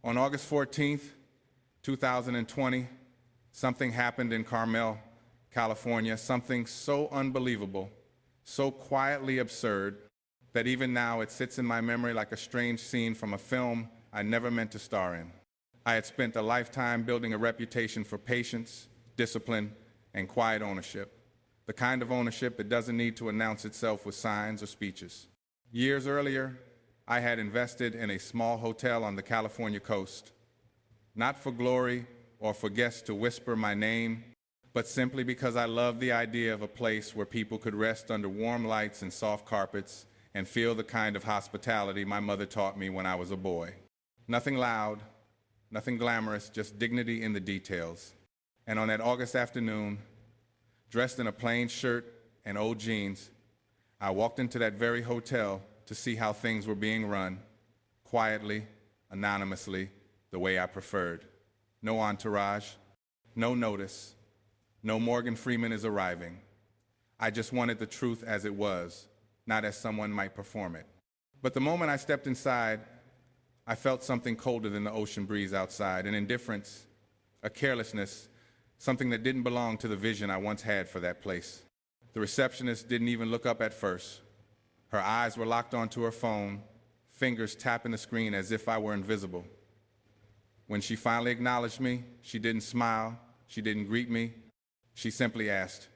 On August 14th, 2020, something happened in Carmel, California, something so unbelievable, so quietly absurd, that even now it sits in my memory like a strange scene from a film I never meant to star in. I had spent a lifetime building a reputation for patience, discipline, and quiet ownership, the kind of ownership that doesn't need to announce itself with signs or speeches. Years earlier, I had invested in a small hotel on the California coast, not for glory or for guests to whisper my name, but simply because I loved the idea of a place where people could rest under warm lights and soft carpets and feel the kind of hospitality my mother taught me when I was a boy. Nothing loud, nothing glamorous, just dignity in the details. And on that August afternoon, dressed in a plain shirt and old jeans, I walked into that very hotel to see how things were being run, quietly, anonymously, the way I preferred. No entourage, no notice, no Morgan Freeman is arriving. I just wanted the truth as it was, not as someone might perform it. But the moment I stepped inside, I felt something colder than the ocean breeze outside, an indifference, a carelessness, something that didn't belong to the vision I once had for that place. The receptionist didn't even look up at first. Her eyes were locked onto her phone, fingers tapping the screen as if I were invisible. When she finally acknowledged me, she didn't smile, she didn't greet me. She simply asked,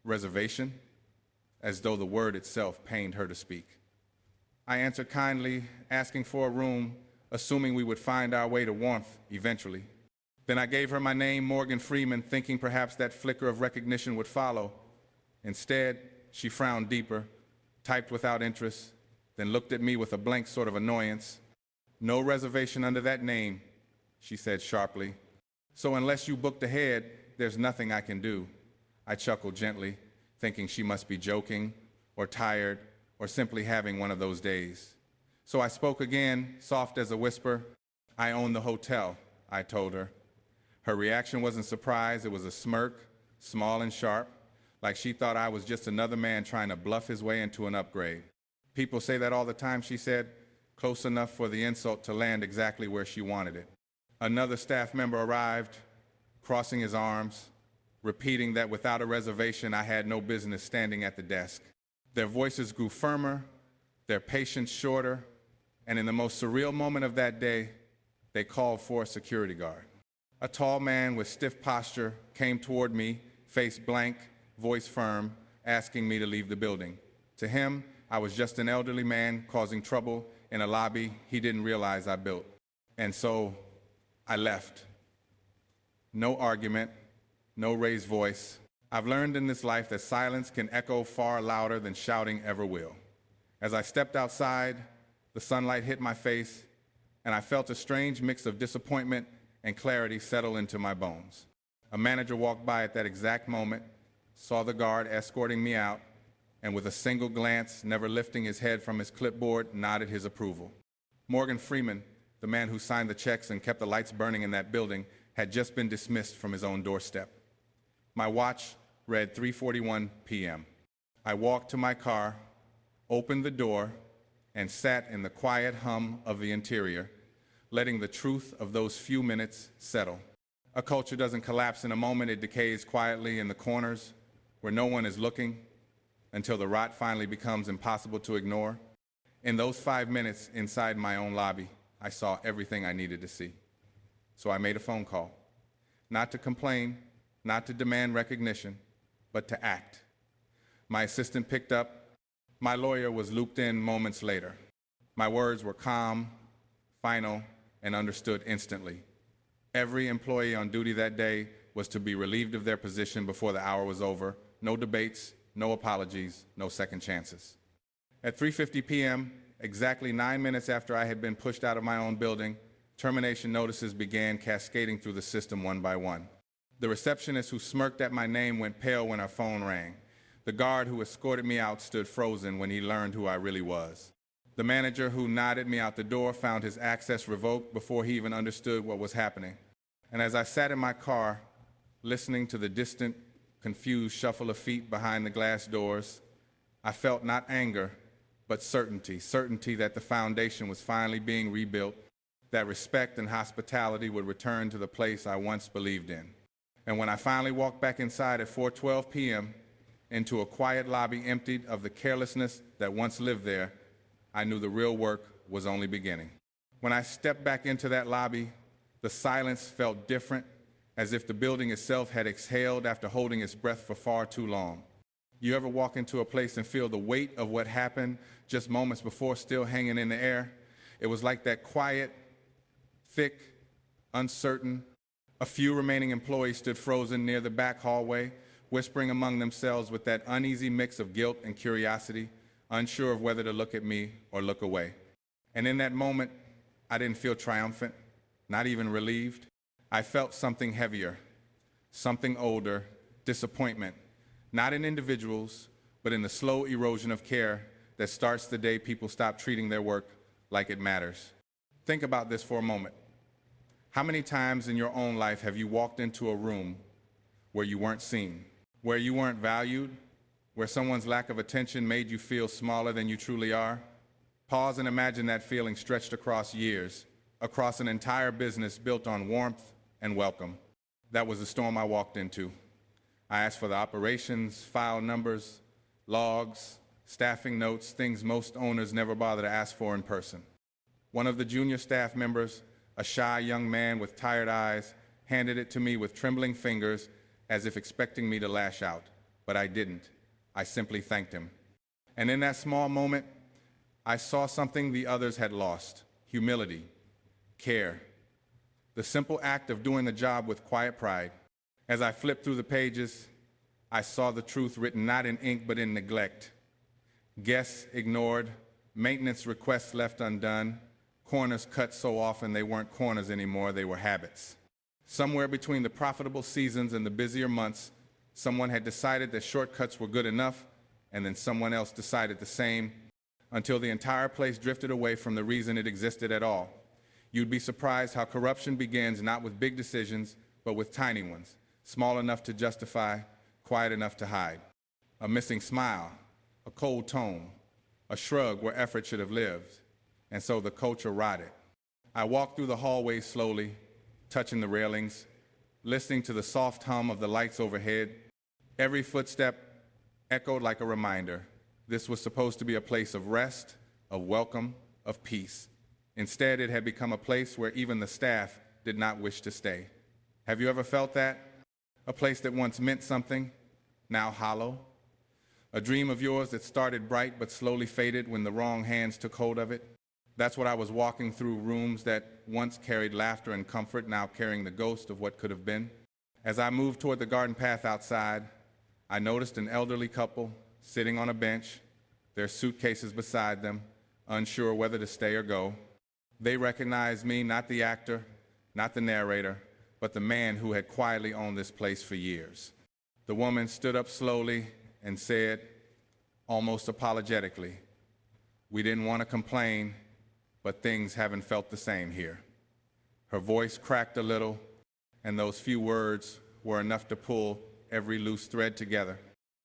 "Reservation?" as though the word itself pained her to speak. I answered kindly, asking for a room, assuming we would find our way to warmth eventually. Then I gave her my name, Morgan Freeman, thinking perhaps that flicker of recognition would follow. Instead, she frowned deeper, typed without interest, then looked at me with a blank sort of annoyance. "No reservation under that name," she said sharply. "So unless you booked ahead, there's nothing I can do." I chuckled gently, thinking she must be joking, or tired, or simply having one of those days. So I spoke again, soft as a whisper. "I own the hotel," I told her. Her reaction wasn't surprise, it was a smirk, small and sharp, like she thought I was just another man trying to bluff his way into an upgrade. "People say that all the time," she said, close enough for the insult to land exactly where she wanted it. Another staff member arrived, crossing his arms, repeating that without a reservation, I had no business standing at the desk. Their voices grew firmer, their patience shorter, and in the most surreal moment of that day, they called for a security guard. A tall man with stiff posture came toward me, face blank, voice firm, asking me to leave the building. To him, I was just an elderly man causing trouble in a lobby he didn't realize I built. And so I left. No argument, no raised voice. I've learned in this life that silence can echo far louder than shouting ever will. As I stepped outside, the sunlight hit my face, and I felt a strange mix of disappointment and clarity settle into my bones. A manager walked by at that exact moment, saw the guard escorting me out, and with a single glance, never lifting his head from his clipboard, nodded his approval. Morgan Freeman, the man who signed the checks and kept the lights burning in that building, had just been dismissed from his own doorstep. My watch read 3:41 p.m. I walked to my car, opened the door, and sat in the quiet hum of the interior, letting the truth of those few minutes settle. A culture doesn't collapse in a moment, it decays quietly in the corners where no one is looking until the rot finally becomes impossible to ignore. In those 5 minutes inside my own lobby, I saw everything I needed to see. So I made a phone call, not to complain, not to demand recognition, but to act. My assistant picked up. My lawyer was looped in moments later. My words were calm, final, and understood instantly. Every employee on duty that day was to be relieved of their position before the hour was over. No debates, no apologies, no second chances. At 3:50 p.m., exactly 9 minutes after I had been pushed out of my own building, termination notices began cascading through the system one by one. The receptionist who smirked at my name went pale when her phone rang. The guard who escorted me out stood frozen when he learned who I really was. The manager who nodded me out the door found his access revoked before he even understood what was happening. And as I sat in my car, listening to the distant, confused shuffle of feet behind the glass doors, I felt not anger, but certainty that the foundation was finally being rebuilt, that respect and hospitality would return to the place I once believed in. And when I finally walked back inside at 4:12 p.m. into a quiet lobby emptied of the carelessness that once lived there, I knew the real work was only beginning. When I stepped back into that lobby, the silence felt different, as if the building itself had exhaled after holding its breath for far too long. You ever walk into a place and feel the weight of what happened just moments before still hanging in the air? It was like that quiet, thick, uncertain. A few remaining employees stood frozen near the back hallway, whispering among themselves with that uneasy mix of guilt and curiosity, unsure of whether to look at me or look away. And in that moment, I didn't feel triumphant, not even relieved. I felt something heavier, something older, disappointment, not in individuals, but in the slow erosion of care that starts the day people stop treating their work like it matters. Think about this for a moment. How many times in your own life have you walked into a room where you weren't seen, where you weren't valued, where someone's lack of attention made you feel smaller than you truly are? Pause and imagine that feeling stretched across years, across an entire business built on warmth and welcome. That was the storm I walked into. I asked for the operations, file numbers, logs, staffing notes, things most owners never bother to ask for in person. One of the junior staff members, a shy young man with tired eyes, handed it to me with trembling fingers as if expecting me to lash out, but I didn't. I simply thanked him. And in that small moment, I saw something the others had lost: humility, care, the simple act of doing the job with quiet pride. As I flipped through the pages, I saw the truth written not in ink but in neglect. Guests ignored, maintenance requests left undone, corners cut so often they weren't corners anymore, they were habits. Somewhere between the profitable seasons and the busier months, someone had decided that shortcuts were good enough, and then someone else decided the same, until the entire place drifted away from the reason it existed at all. You'd be surprised how corruption begins not with big decisions, but with tiny ones, small enough to justify, quiet enough to hide. A missing smile, a cold tone, a shrug where effort should have lived, and so the culture rotted. I walked through the hallways slowly, touching the railings, listening to the soft hum of the lights overhead. Every footstep echoed like a reminder. This was supposed to be a place of rest, of welcome, of peace. Instead, it had become a place where even the staff did not wish to stay. Have you ever felt that? A place that once meant something, now hollow? A dream of yours that started bright but slowly faded when the wrong hands took hold of it? That's what I was walking through, rooms that once carried laughter and comfort, now carrying the ghost of what could have been. As I moved toward the garden path outside, I noticed an elderly couple sitting on a bench, their suitcases beside them, unsure whether to stay or go. They recognized me, not the actor, not the narrator, but the man who had quietly owned this place for years. The woman stood up slowly and said, almost apologetically, "We didn't want to complain, but things haven't felt the same here." Her voice cracked a little, and those few words were enough to pull every loose thread together.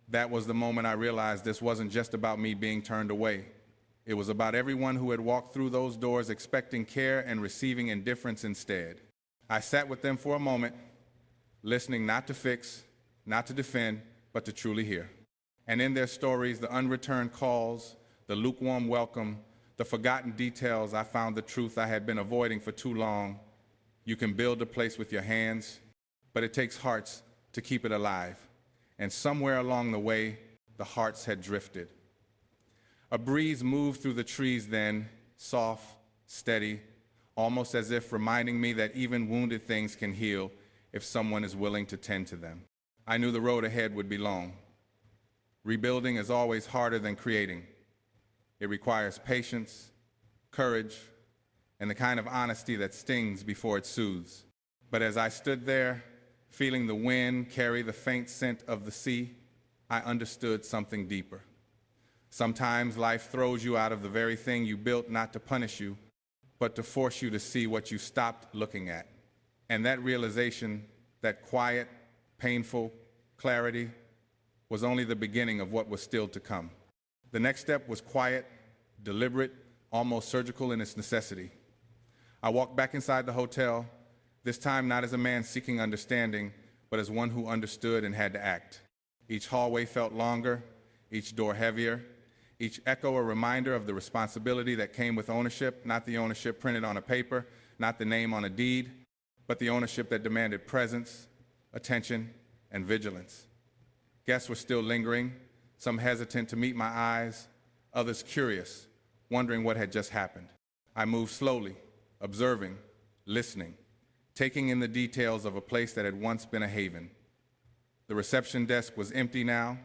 That was the moment I realized this wasn't just about me being turned away. It was about everyone who had walked through those doors expecting care and receiving indifference instead. I sat with them for a moment, listening not to fix, not to defend, but to truly hear. And in their stories, the unreturned calls, the lukewarm welcome, the forgotten details, I found the truth I had been avoiding for too long. You can build a place with your hands, but it takes hearts to keep it alive. And somewhere along the way, the hearts had drifted. A breeze moved through the trees then, soft, steady, almost as if reminding me that even wounded things can heal if someone is willing to tend to them. I knew the road ahead would be long. Rebuilding is always harder than creating. It requires patience, courage, and the kind of honesty that stings before it soothes. But as I stood there, feeling the wind carry the faint scent of the sea, I understood something deeper. Sometimes life throws you out of the very thing you built not to punish you, but to force you to see what you stopped looking at. And that realization, that quiet, painful clarity, was only the beginning of what was still to come. The next step was quiet, deliberate, almost surgical in its necessity. I walked back inside the hotel, this time not as a man seeking understanding, but as one who understood and had to act. Each hallway felt longer, each door heavier, each echo a reminder of the responsibility that came with ownership, not the ownership printed on a paper, not the name on a deed, but the ownership that demanded presence, attention, and vigilance. Guests were still lingering, some hesitant to meet my eyes, others curious, wondering what had just happened. I moved slowly, observing, listening, taking in the details of a place that had once been a haven. The reception desk was empty now,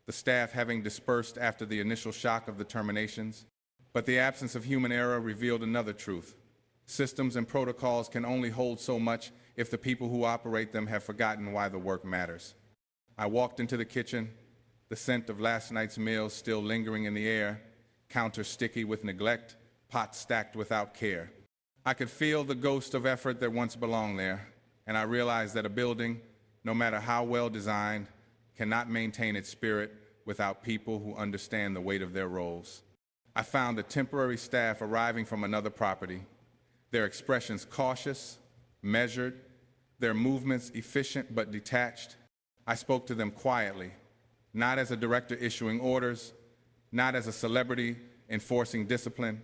the staff having dispersed after the initial shock of the terminations. But the absence of human error revealed another truth. Systems and protocols can only hold so much if the people who operate them have forgotten why the work matters. I walked into the kitchen, the scent of last night's meal still lingering in the air, counter sticky with neglect, pots stacked without care. I could feel the ghost of effort that once belonged there, and I realized that a building, no matter how well designed, cannot maintain its spirit without people who understand the weight of their roles. I found the temporary staff arriving from another property, their expressions cautious, measured, their movements efficient but detached. I spoke to them quietly, not as a director issuing orders, not as a celebrity enforcing discipline,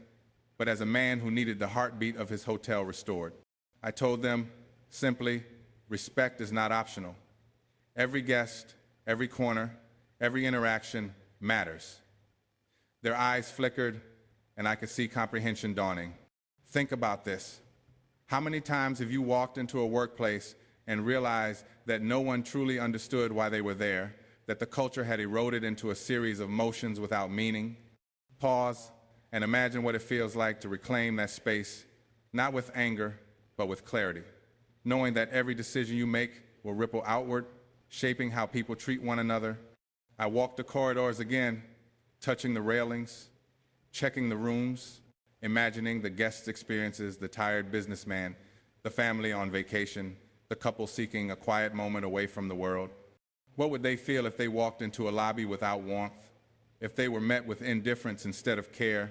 but as a man who needed the heartbeat of his hotel restored. I told them simply, respect is not optional. Every guest, every corner, every interaction matters. Their eyes flickered, and I could see comprehension dawning. Think about this. How many times have you walked into a workplace and realized that no one truly understood why they were there, that the culture had eroded into a series of motions without meaning? Pause and imagine what it feels like to reclaim that space, not with anger, but with clarity, knowing that every decision you make will ripple outward, shaping how people treat one another. I walked the corridors again, touching the railings, checking the rooms, imagining the guests' experiences, the tired businessman, the family on vacation, the couple seeking a quiet moment away from the world. What would they feel if they walked into a lobby without warmth, if they were met with indifference instead of care?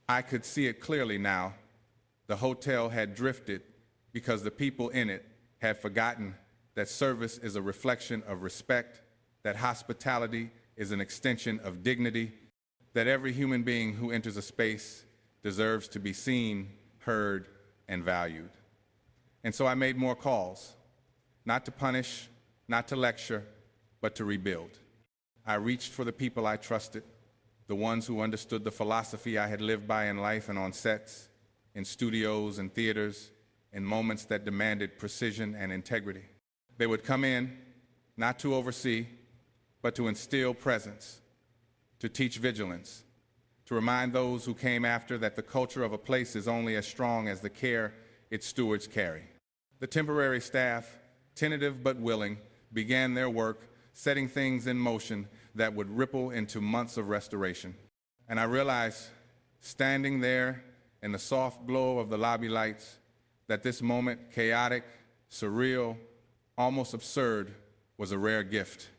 I could see it clearly now. The hotel had drifted because the people in it had forgotten that service is a reflection of respect, that hospitality is an extension of dignity, that every human being who enters a space deserves to be seen, heard, and valued. And so I made more calls, not to punish, not to lecture, but to rebuild. I reached for the people I trusted, the ones who understood the philosophy I had lived by in life and on sets, in studios and theaters, in moments that demanded precision and integrity. They would come in, not to oversee, but to instill presence, to teach vigilance, to remind those who came after that the culture of a place is only as strong as the care its stewards carry. The temporary staff, tentative but willing, began their work, setting things in motion that would ripple into months of restoration. And I realized, standing there in the soft glow of the lobby lights, that this moment, chaotic, surreal, almost absurd, was a rare gift.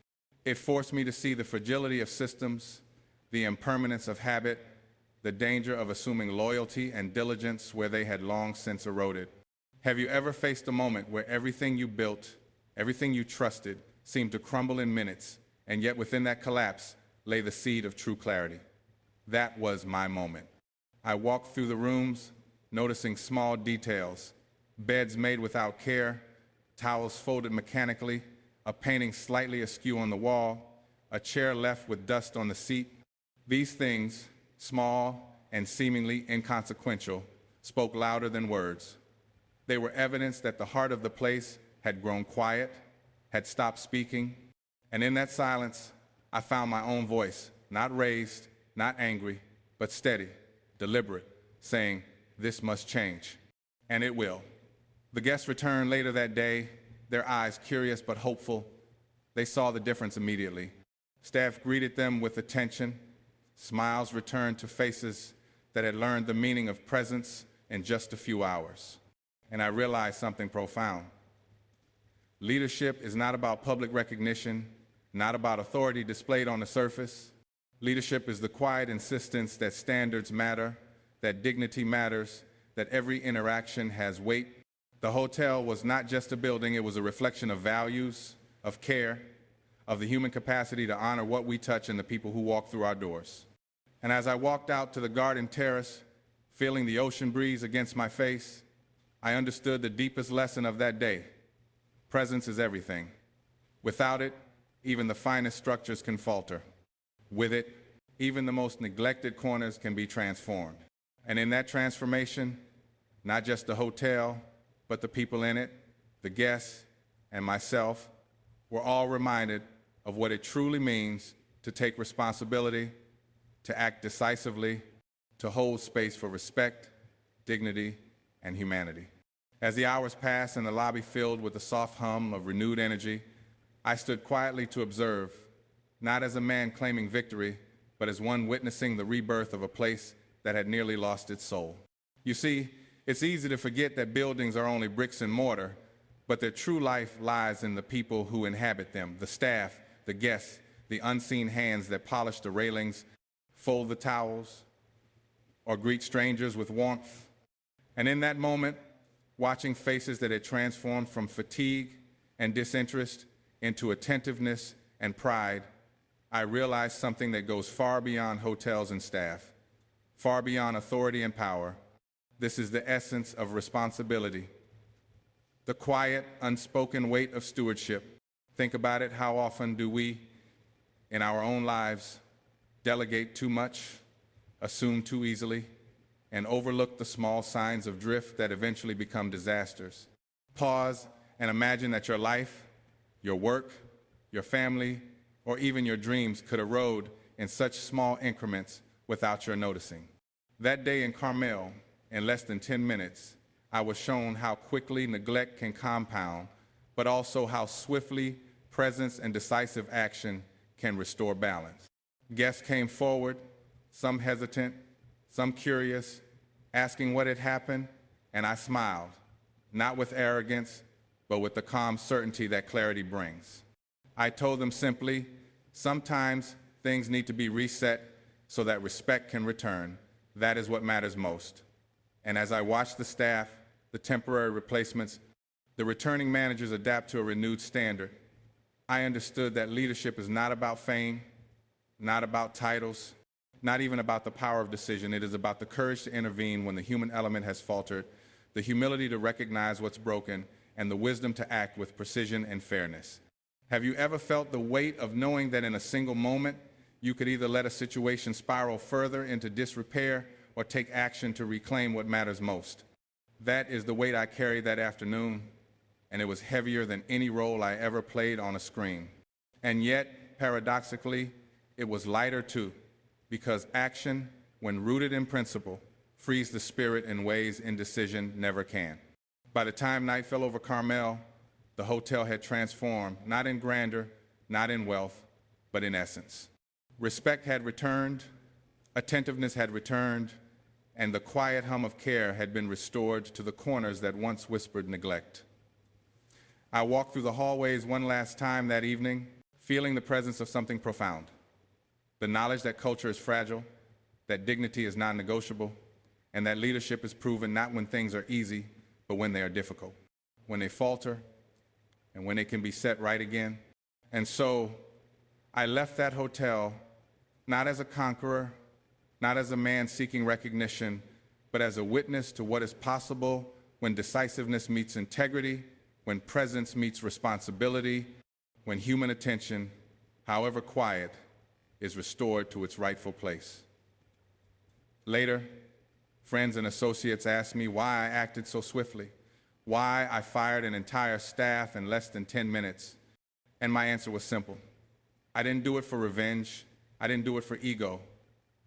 It forced me to see the fragility of systems, the impermanence of habit, the danger of assuming loyalty and diligence where they had long since eroded. Have you ever faced a moment where everything you built, everything you trusted, seemed to crumble in minutes, and yet within that collapse lay the seed of true clarity? That was my moment. I walked through the rooms, noticing small details, beds made without care, towels folded mechanically, a painting slightly askew on the wall, a chair left with dust on the seat. These things, small and seemingly inconsequential, spoke louder than words. They were evidence that the heart of the place had grown quiet, had stopped speaking, and in that silence, I found my own voice, not raised, not angry, but steady, deliberate, saying, "This must change." And it will. The guests returned later that day, their eyes curious but hopeful. They saw the difference immediately. Staff greeted them with attention. Smiles returned to faces that had learned the meaning of presence in just a few hours. And I realized something profound. Leadership is not about public recognition, not about authority displayed on the surface. Leadership is the quiet insistence that standards matter, that dignity matters, that every interaction has weight. The hotel was not just a building, it was a reflection of values, of care, of the human capacity to honor what we touch and the people who walk through our doors. And as I walked out to the garden terrace, feeling the ocean breeze against my face, I understood the deepest lesson of that day. Presence is everything. Without it, even the finest structures can falter. With it, even the most neglected corners can be transformed. And in that transformation, not just the hotel, but the people in it, the guests, and myself, were all reminded of what it truly means to take responsibility, to act decisively, to hold space for respect, dignity, and humanity. As the hours passed and the lobby filled with the soft hum of renewed energy, I stood quietly to observe, not as a man claiming victory, but as one witnessing the rebirth of a place that had nearly lost its soul. You see, it's easy to forget that buildings are only bricks and mortar, but their true life lies in the people who inhabit them, the staff, the guests, the unseen hands that polish the railings, fold the towels, or greet strangers with warmth. And in that moment, watching faces that had transformed from fatigue and disinterest into attentiveness and pride, I realized something that goes far beyond hotels and staff, far beyond authority and power. This is the essence of responsibility, the quiet, unspoken weight of stewardship. Think about it, how often do we, in our own lives, delegate too much, assume too easily, and overlook the small signs of drift that eventually become disasters? Pause and imagine that your life, your work, your family, or even your dreams could erode in such small increments without your noticing. That day in Carmel, in less than 10 minutes, I was shown how quickly neglect can compound, but also how swiftly presence and decisive action can restore balance. Guests came forward, some hesitant, some curious, asking what had happened, and I smiled, not with arrogance, but with the calm certainty that clarity brings. I told them simply, sometimes things need to be reset so that respect can return. That is what matters most. And as I watched the staff, the temporary replacements, the returning managers adapt to a renewed standard, I understood that leadership is not about fame, not about titles, not even about the power of decision. It is about the courage to intervene when the human element has faltered, the humility to recognize what's broken, and the wisdom to act with precision and fairness. Have you ever felt the weight of knowing that in a single moment, you could either let a situation spiral further into disrepair or take action to reclaim what matters most? That is the weight I carried that afternoon, and it was heavier than any role I ever played on a screen. And yet, paradoxically, it was lighter too, because action, when rooted in principle, frees the spirit in ways indecision never can. By the time night fell over Carmel, the hotel had transformed, not in grandeur, not in wealth, but in essence. Respect had returned, attentiveness had returned, and the quiet hum of care had been restored to the corners that once whispered neglect. I walked through the hallways one last time that evening, feeling the presence of something profound. The knowledge that culture is fragile, that dignity is non-negotiable, and that leadership is proven not when things are easy, but when they are difficult, when they falter, and when it can be set right again. And so I left that hotel not as a conqueror, not as a man seeking recognition, but as a witness to what is possible when decisiveness meets integrity, when presence meets responsibility, when human attention, however quiet, is restored to its rightful place. Later, friends and associates asked me why I acted so swiftly, why I fired an entire staff in less than 10 minutes, and my answer was simple. I didn't do it for revenge. I didn't do it for ego.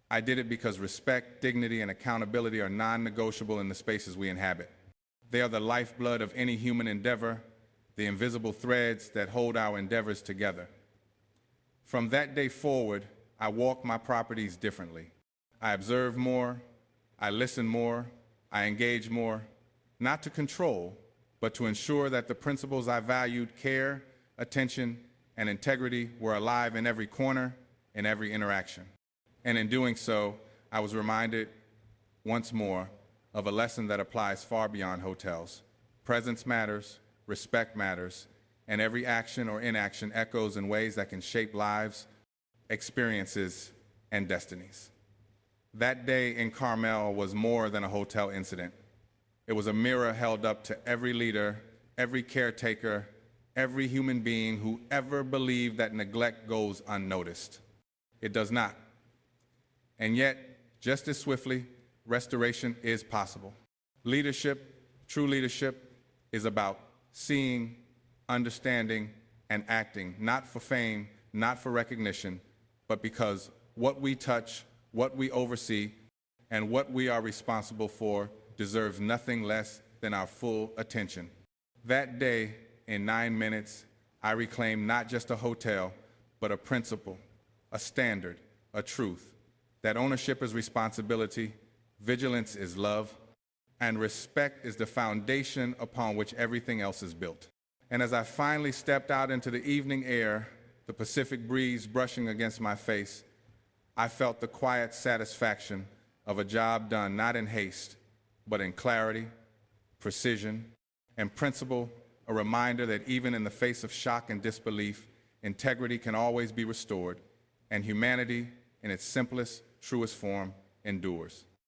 I did it because respect, dignity, and accountability are non-negotiable in the spaces we inhabit. They are the lifeblood of any human endeavor, the invisible threads that hold our endeavors together. From that day forward, I walk my properties differently. I observe more, I listen more, I engage more, not to control, but to ensure that the principles I valued, care, attention, and integrity, were alive in every corner, in every interaction. And in doing so, I was reminded once more of a lesson that applies far beyond hotels. Presence matters, respect matters, and every action or inaction echoes in ways that can shape lives, experiences, and destinies. That day in Carmel was more than a hotel incident. It was a mirror held up to every leader, every caretaker, every human being who ever believed that neglect goes unnoticed. It does not. And yet, just as swiftly, restoration is possible. Leadership, true leadership, is about seeing, understanding, and acting, not for fame, not for recognition, but because what we touch, what we oversee, and what we are responsible for deserves nothing less than our full attention. That day, in 9 minutes, I reclaimed not just a hotel, but a principle, a standard, a truth, that ownership is responsibility, vigilance is love, and respect is the foundation upon which everything else is built. And as I finally stepped out into the evening air, the Pacific breeze brushing against my face, I felt the quiet satisfaction of a job done not in haste, but in clarity, precision, and principle, a reminder that even in the face of shock and disbelief, integrity can always be restored, and humanity, in its simplest, truest form, endures.